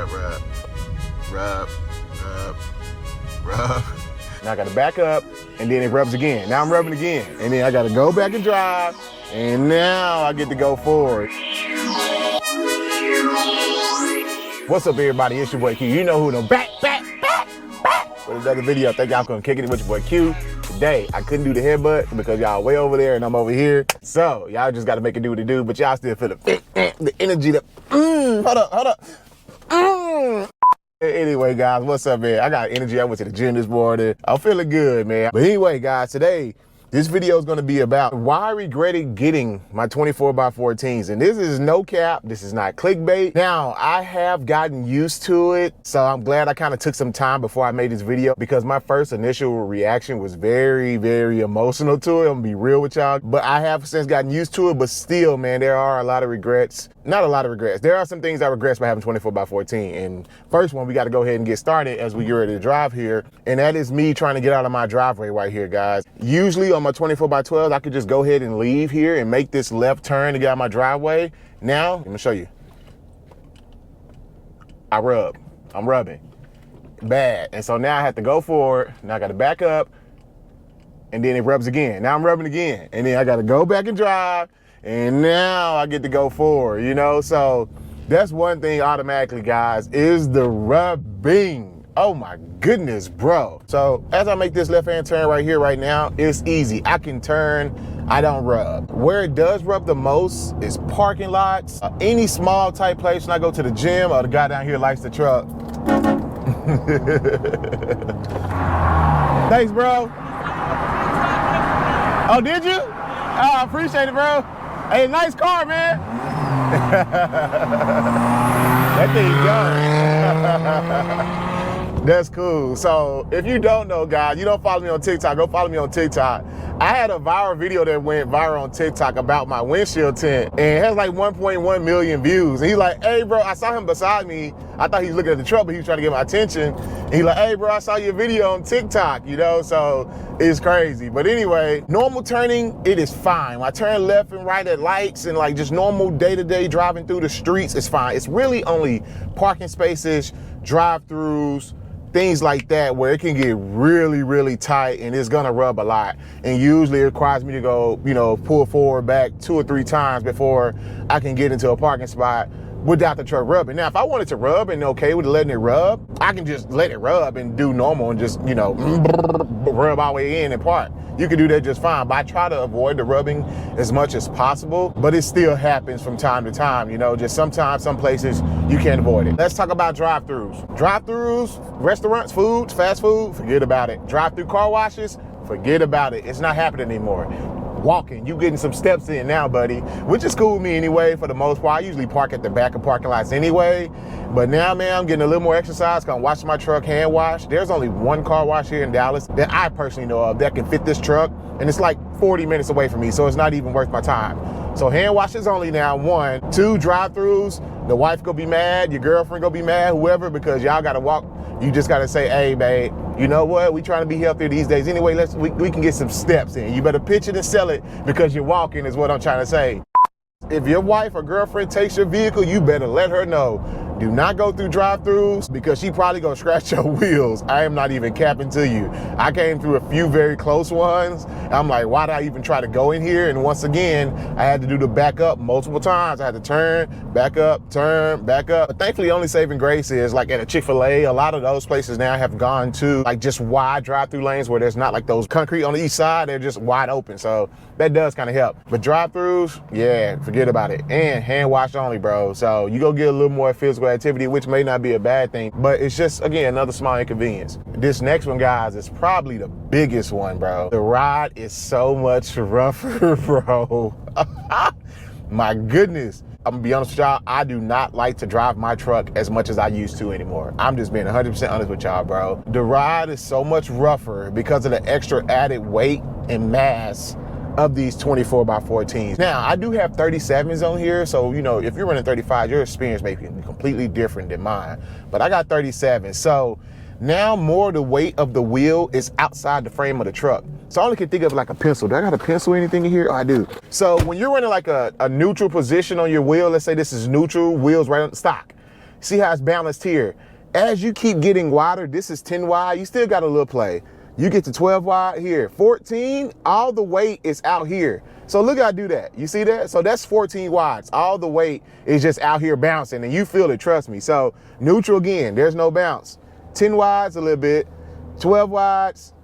rub. Now I gotta back up, and then it rubs again. Now I'm rubbing again, and then I gotta go back and drive, and now I get to go forward. What's up, everybody? It's your boy Q. You know who the back with another video. Thank y'all for kicking it with your boy Q. Today, I couldn't do the headbutt because y'all way over there and I'm over here. So y'all just gotta make it do what it do, but y'all still feel the energy, hold up. Anyway, guys, what's up, man? I got energy. I went to the gym this morning. I'm feeling good, man. But anyway, guys, today, this video is gonna be about why I regretted getting my 24x14s. And this is no cap, this is not clickbait. Now, I have gotten used to it, so I'm glad I kind of took some time before I made this video because my first initial reaction was very, very emotional to it. I'm gonna be real with y'all. But I have since gotten used to it, but still, man, there are a lot of regrets. Not a lot of regrets. There are some things I regret by having 24x14. And first one, we gotta go ahead and get started as we get ready to drive here. And that is me trying to get out of my driveway right here, guys. Usually on my 24x12, I could just go ahead and leave here and make this left turn to get out of my driveway. Now, let me show you. I'm rubbing, bad. And so now I have to go forward. Now I gotta back up and then it rubs again. Now I'm rubbing again. And then I gotta go back and drive. And now I get to go forward, you know? So that's one thing automatically, guys, is the rubbing. Oh my goodness, bro. So as I make this left-hand turn right here, right now, it's easy. I can turn, I don't rub. Where it does rub the most is parking lots, any small type place when I go to the gym or the guy down here likes the truck. Thanks, bro. Oh, did you? Oh, I appreciate it, bro. Hey, nice car, man. That thing goes. That's cool. So if you don't know, guys, you don't follow me on TikTok, go follow me on TikTok. I had a viral video that went viral on TikTok about my windshield tint, and it has like 1.1 million views. And he's like, hey, bro, I saw him beside me. I thought he was looking at the truck, but he was trying to get my attention. And he's like, hey, bro, I saw your video on TikTok, you know? So it's crazy. But anyway, normal turning, it is fine. When I turn left and right at lights and like just normal day-to-day driving through the streets, it's fine. It's really only parking spaces, drive-throughs, things like that where it can get really, really tight and it's gonna rub a lot. And usually it requires me to go, you know, pull forward back 2 or 3 times before I can get into a parking spot without the truck rubbing. Now, if I wanted to rub and okay with letting it rub, I can just let it rub and do normal and just, you know, rub all the way in and park. You can do that just fine, but I try to avoid the rubbing as much as possible, but it still happens from time to time, you know, just sometimes, some places you can't avoid it. Let's talk about drive-thrus. Drive-thrus, restaurants, foods, fast food, forget about it. Drive-through car washes, forget about it. It's not happening anymore. Walking, you getting some steps in now, buddy, which is cool with me anyway, for the most part. I usually park at the back of parking lots anyway, but now, man, I'm getting a little more exercise because I'm washing my truck hand wash. There's only one car wash here in Dallas that I personally know of that can fit this truck, and it's like 40 minutes away from me, so it's not even worth my time. So hand wash is only now 1. 2 drive-thrus, the wife gonna be mad, your girlfriend gonna be mad, whoever, because y'all gotta walk. You just gotta say, hey, babe, you know what? We trying to be healthier these days anyway. We can get some steps in. You better pitch it and sell it because you're walking is what I'm trying to say. If your wife or girlfriend takes your vehicle, you better let her know. Do not go through drive-thrus because she probably gonna scratch your wheels. I am not even capping to you. I came through a few very close ones. I'm like, why did I even try to go in here? And once again, I had to do the back up multiple times. I had to turn, back up, turn, back up. But thankfully, only saving grace is like at a Chick-fil-A, a lot of those places now have gone to like just wide drive-through lanes where there's not like those concrete on the east side, they're just wide open. So that does kind of help. But drive-thrus, yeah, forget about it. And hand wash only, bro. So you go get a little more physical activity, which may not be a bad thing, but it's just, again, another small inconvenience. This next one, guys, is probably the biggest one, bro. The ride is so much rougher, bro. My goodness. I'm gonna be honest with y'all, I do not like to drive my truck as much as I used to anymore. I'm just being 100% honest with y'all, bro. The ride is so much rougher because of the extra added weight and mass of these 24x14s. Now, I do have 37s on here, so, you know, if you're running 35, your experience may be completely different than mine, but I got 37. So now more of the weight of the wheel is outside the frame of the truck. So I only can think of like a pencil. Do I got a pencil or anything in here? Oh, I do. So when you're running like a neutral position on your wheel, let's say this is neutral, wheels right on the stock. See how it's balanced here. As you keep getting wider, this is 10 wide, you still got a little play. You get to 12 wide here. 14, all the weight is out here. So look how I do that. You see that? So that's 14 wides. All the weight is just out here bouncing, and you feel it, trust me. So neutral again, there's no bounce. 10 wides a little bit, 12 wides,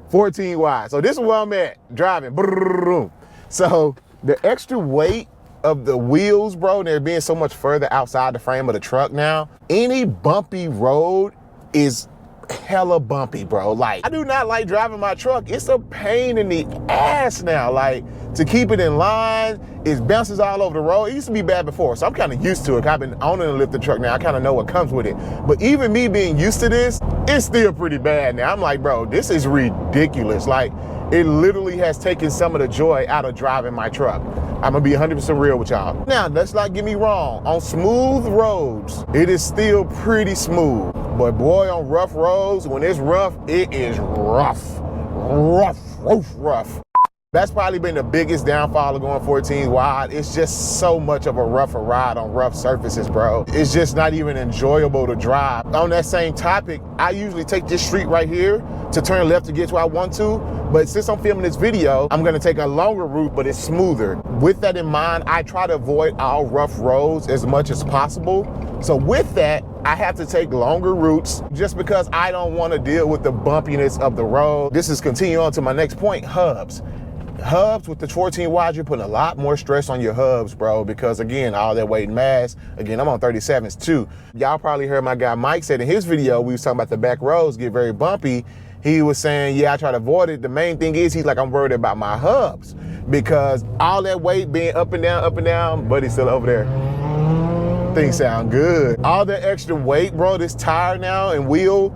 14 wide. So this is where I'm at, driving. So the extra weight of the wheels, bro, they're being so much further outside the frame of the truck now. Any bumpy road is hella bumpy, bro. Like, I do not like driving my truck. It's a pain in the ass now. Like, to keep it in line, it bounces all over the road. It used to be bad before, so I'm kind of used to it. I've been owning a lifted truck now. I kind of know what comes with it. But even me being used to this, it's still pretty bad now. I'm like, bro, this is ridiculous. Like, it literally has taken some of the joy out of driving my truck. I'm gonna be 100% real with y'all. Now, let's not get me wrong. On smooth roads, it is still pretty smooth. But boy, on rough roads, when it's rough, it is rough. Rough. That's probably been the biggest downfall of going 14 wide. It's just so much of a rougher ride on rough surfaces, bro. It's just not even enjoyable to drive. On that same topic, I usually take this street right here to turn left to get to where I want to. But since I'm filming this video, I'm gonna take a longer route, but it's smoother. With that in mind, I try to avoid all rough roads as much as possible. So with that, I have to take longer routes just because I don't want to deal with the bumpiness of the road. This is continuing on to my next point, hubs. Hubs with the 14 wide, you're putting a lot more stress on your hubs, bro, because again, all that weight and mass, again, I'm on 37s too. Y'all probably heard my guy Mike said in his video, we was talking about the back roads get very bumpy. He was saying, yeah, I try to avoid it. The main thing is he's like, I'm worried about my hubs because all that weight being up and down, buddy's still over there. Things sound good. All that extra weight, bro, this tire now and wheel,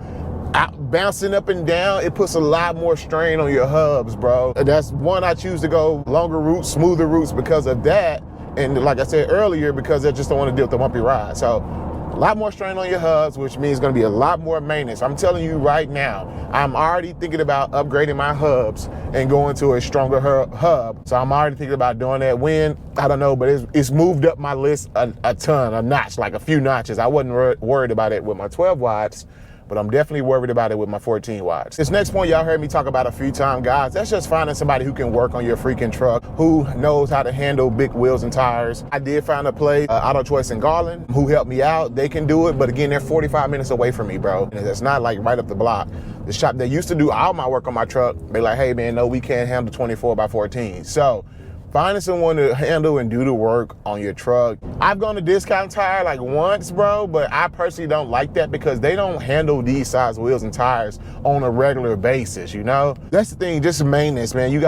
bouncing up and down, it puts a lot more strain on your hubs, bro. That's one I choose to go longer routes, smoother routes because of that. And like I said earlier, because I just don't want to deal with the bumpy ride. So a lot more strain on your hubs, which means it's going to be a lot more maintenance. I'm telling you right now, I'm already thinking about upgrading my hubs and going to a stronger hub. So I'm already thinking about doing that. When, I don't know, but it's moved up my list a ton, a notch, like a few notches. I wasn't worried about it with my 12 wides, but I'm definitely worried about it with my 14 wides. This next point y'all heard me talk about a few times, guys. That's just finding somebody who can work on your freaking truck, who knows how to handle big wheels and tires. I did find a place, Auto Choice in Garland, who helped me out. They can do it, but again, they're 45 minutes away from me, bro. And it's not like right up the block. The shop that used to do all my work on my truck, they're like, hey man, no, we can't handle 24 by 14. So finding someone to handle and do the work on your truck. I've gone to Discount Tire like once, bro, but I personally don't like that because they don't handle these size wheels and tires on a regular basis, you know? That's the thing, just maintenance, man. You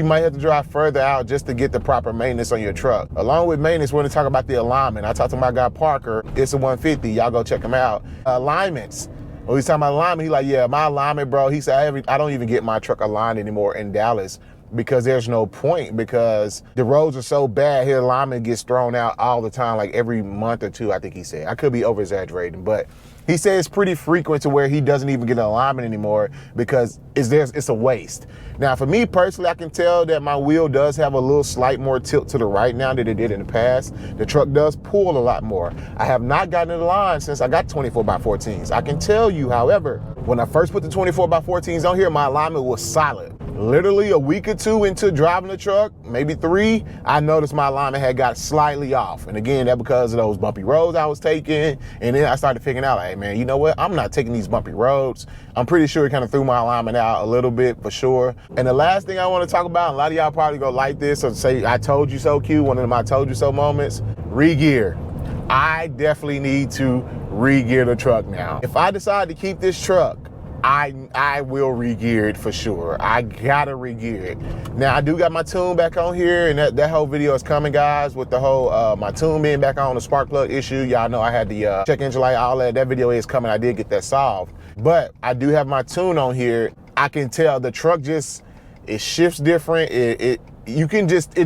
might have to drive further out just to get the proper maintenance on your truck. Along with maintenance, we're gonna talk about the alignment. I talked to my guy Parker, it's a 150, y'all go check him out. Alignments. When he's talking about alignment, he's like, yeah, my alignment, bro, he said, I don't even get my truck aligned anymore in Dallas, because there's no point, because the roads are so bad, his alignment gets thrown out all the time, like every month or two, I think he said. I could be over exaggerating, but he said it's pretty frequent to where he doesn't even get an alignment anymore because it's a waste. Now, for me personally, I can tell that my wheel does have a little slight more tilt to the right now than it did in the past. The truck does pull a lot more. I have not gotten it aligned since I got 24 by 14s. I can tell you, however, when I first put the 24 by 14s on here, my alignment was solid. Literally a week or two into driving the truck, maybe 3, I noticed my alignment had got slightly off. And again, that because of those bumpy roads I was taking. And then I started figuring out, like, hey man, you know what? I'm not taking these bumpy roads. I'm pretty sure it kind of threw my alignment out a little bit for sure. And the last thing I want to talk about, a lot of y'all probably go like this or say, I told you so, Q, one of my told you so moments, re-gear. I definitely need to re-gear the truck now. If I decide to keep this truck, I will re-gear it for sure. I gotta re-gear it. Now I do got my tune back on here, and that whole video is coming, guys, with the whole my tune being back on, the spark plug issue. Y'all know I had the check engine light, all that. That video is coming. I did get that solved. But I do have my tune on here. I can tell the truck just, it shifts different. It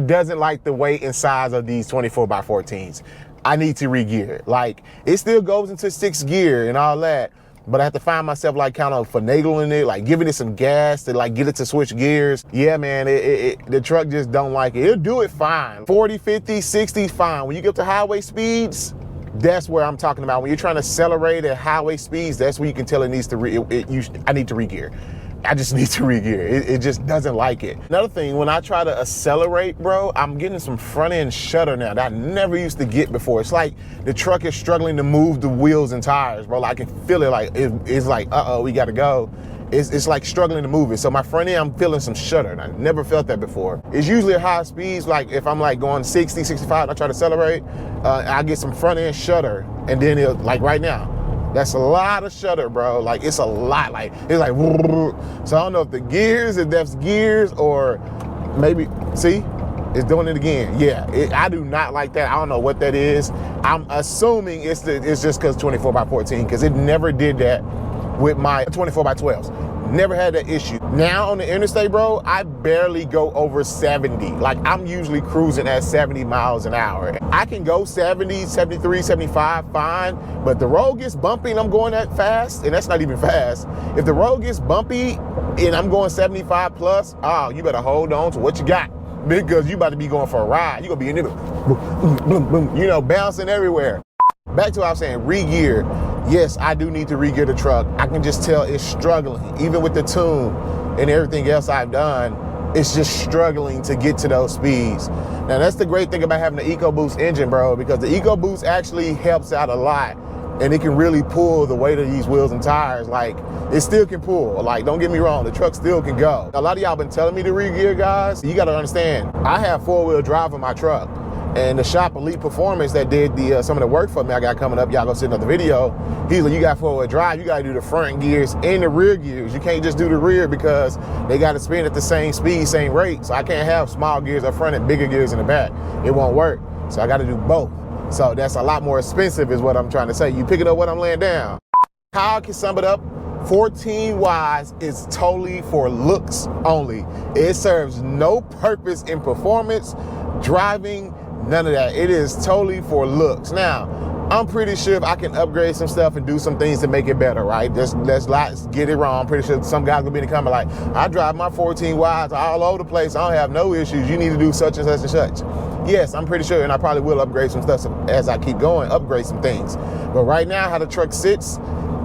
doesn't like the weight and size of these 24 by 14s. I need to re-gear it. Like, it still goes into 6th gear and all that, but I have to find myself like kind of finagling it, like giving it some gas to like get it to switch gears. Yeah, man, the truck just don't like it. It'll do it fine. 40, 50, 60, fine. When you get to highway speeds, That's where I'm talking about. When you're trying to accelerate at highway speeds, that's when you can tell it needs to I need to re-gear. I just need to re-gear. It just doesn't like it. Another thing, when I try to accelerate, bro, I'm getting some front end shudder now that I never used to get before. It's like the truck is struggling to move the wheels and tires, bro. Like, I can feel it, like it's like, uh-oh, we gotta go. It's like struggling to move it. So my front end, I'm feeling some shudder, and I never felt that before. It's usually at high speeds, like if I'm like going 60, 65, and I try to accelerate, I get some front end shudder, and then like right now, that's a lot of shudder, bro. Like, it's a lot. Like, it's like, so I don't know if that's gears, or maybe, see, it's doing it again. Yeah, I do not like that. I don't know what that is. I'm assuming it's just because 24x14, because it never did that with my 24x12s. Never had that issue. Now on the interstate, bro, I barely go over 70. Like, I'm usually cruising at 70 miles an hour. I can go 70, 73, 75, fine, but the road gets bumpy and I'm going that fast, and that's not even fast. If the road gets bumpy and I'm going 75 plus, oh, you better hold on to what you got, because you about to be going for a ride. You gonna be in there, you know, bouncing everywhere. Back to what I was saying, re-gear. Yes, I do need to re-gear the truck. I can just tell it's struggling. Even with the tune and everything else I've done, it's just struggling to get to those speeds. Now, that's the great thing about having the EcoBoost engine, bro, because the EcoBoost actually helps out a lot, and it can really pull the weight of these wheels and tires. Like, it still can pull. Like, don't get me wrong, the truck still can go. A lot of y'all been telling me to re-gear, guys. You gotta understand, I have 4-wheel drive in my truck. And the shop Elite Performance that did some of the work for me, I got coming up, y'all go see another video. He's like, you got 4-wheel drive, you gotta do the front gears and the rear gears. You can't just do the rear because they gotta spin at the same speed, same rate. So I can't have small gears up front and bigger gears in the back. It won't work. So I gotta do both. So that's a lot more expensive is what I'm trying to say. You picking up what I'm laying down. How I can sum it up? 14Ys is totally for looks only. It serves no purpose in performance, driving, none of that. It is totally for looks. Now, I'm pretty sure if I can upgrade some stuff and do some things to make it better, right? Let's get it wrong. I'm pretty sure some guys will be in the comment like, I drive my 14Ys all over the place. I don't have no issues. You need to do such and such and such. Yes, I'm pretty sure, and I probably will upgrade some stuff as I keep going, upgrade some things. But right now, how the truck sits,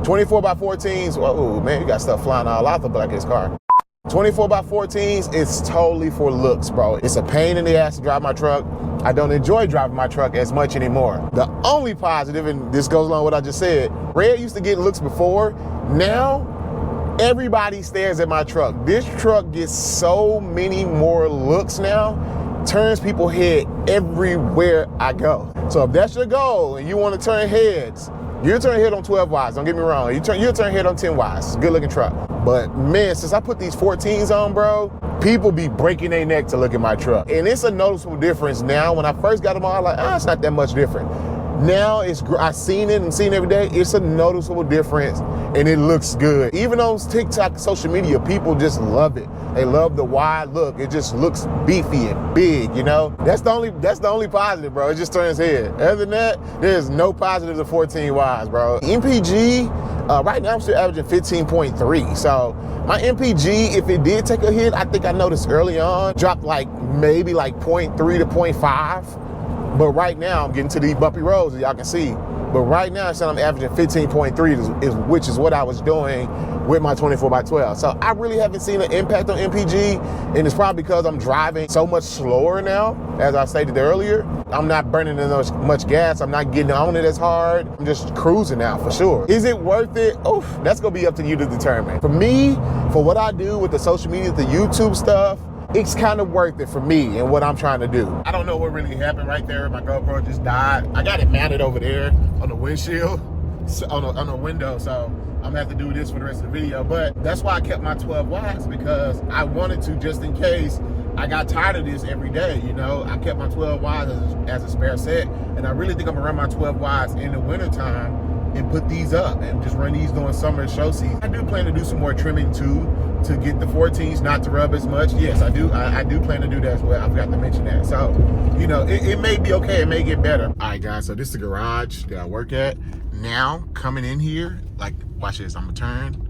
24x14s, oh man, you got stuff flying all out the back of this car. 24x14s is totally for looks, bro. It's a pain in the ass to drive my truck. I don't enjoy driving my truck as much anymore. The only positive, and this goes along with what I just said, Red used to get looks before. Now, everybody stares at my truck. This truck gets so many more looks now, turns people's head everywhere I go. So if that's your goal and you want to turn heads, you'll turn head on 12Ys, don't get me wrong. You'll turn head on 10Ys, good looking truck. But man, since I put these 14s on, bro, people be breaking their neck to look at my truck. And it's a noticeable difference now. When I first got them on, I was like, it's not that much different. Now I've seen it and seen it every day. It's a noticeable difference and it looks good. Even on TikTok, social media, people just love it. They love the wide look. It just looks beefy and big, you know? That's the only positive, bro. It just turns head. Other than that, there's no positive to 14Ys, bro. MPG, right now I'm still averaging 15.3. So my MPG, if it did take a hit, I think I noticed early on, dropped maybe 0.3 to 0.5. But right now I'm getting to these bumpy roads, as y'all can see. But right now I'm averaging 15.3, which is what I was doing with my 24x12. So I really haven't seen an impact on MPG, and it's probably because I'm driving so much slower now, as I stated earlier. I'm not burning as much gas. I'm not getting on it as hard. I'm just cruising now for sure. Is it worth it? Oof, that's gonna be up to you to determine. For me, for what I do with the social media, the YouTube stuff, it's kind of worth it for me and what I'm trying to do. I don't know what really happened right there. My GoPro just died. I got it mounted over there on the windshield, on the window, so I'm gonna have to do this for the rest of the video. But that's why I kept my 12Ys, because I wanted to, just in case I got tired of this every day, you know. I kept my 12Ys as a spare set, and I really think I'm gonna run my 12Ys in the wintertime and put these up and just run these during summer show season. I do plan to do some more trimming too, to get the 14s not to rub as much. Yes, I do plan to do that as well. I forgot to mention that. So, you know, it may be okay, it may get better. All right, guys, so this is the garage that I work at. Now, coming in here, like, watch this, I'm gonna turn,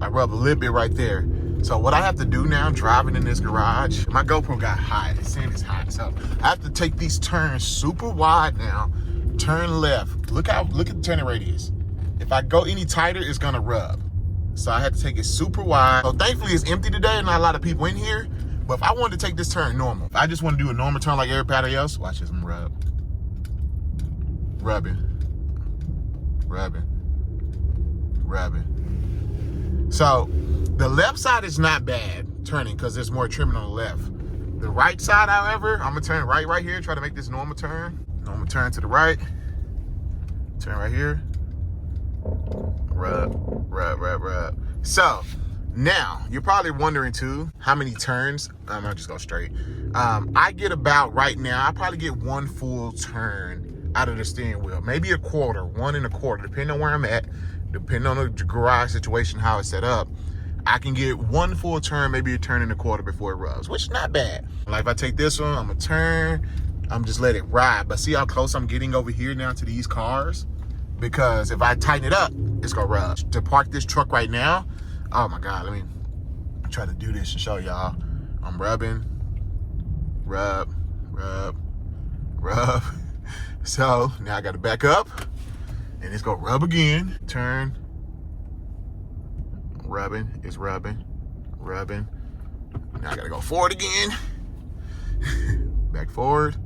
I rub a little bit right there. So what I have to do now, driving in this garage, my GoPro got hot, it's saying it's hot. So I have to take these turns super wide now, turn left. Look at the turning radius. If I go any tighter, it's gonna rub. So I had to take it super wide. So thankfully it's empty today, not a lot of people in here. But if I wanted to take this turn normal, if I just want to do a normal turn like everybody else, watch this, I'm rubbing. So the left side is not bad turning because there's more trimming on the left. The right side, however, I'm gonna turn right here, try to make this normal turn. Normal turn to the right, turn right here. Rub. So now you're probably wondering too, how many turns? I'm gonna just go straight. I get about right now, I probably get one full turn out of the steering wheel, maybe a quarter, 1 1/4, depending on where I'm at, depending on the garage situation, how it's set up. I can get one full turn, maybe a turn and a quarter before it rubs, which is not bad. Like if I take this one, I'm gonna turn, I'm just let it ride. But see how close I'm getting over here now to these cars? Because if I tighten it up, it's gonna rub. To park this truck right now, oh my God, let me try to do this and show y'all. I'm rubbing, rub. So now I gotta back up and it's gonna rub again. Turn, rubbing, it's rubbing. Now I gotta go forward again. Back forward.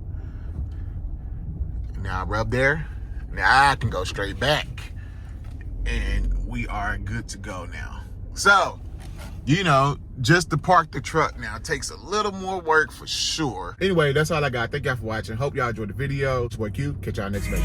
Now I rub there. Now I can go straight back and we are good to go now. So, you know, just to park the truck now takes a little more work for sure. Anyway, that's all I got. Thank y'all for watching. Hope y'all enjoyed the video. It's KickinitwithQ. Catch y'all next video.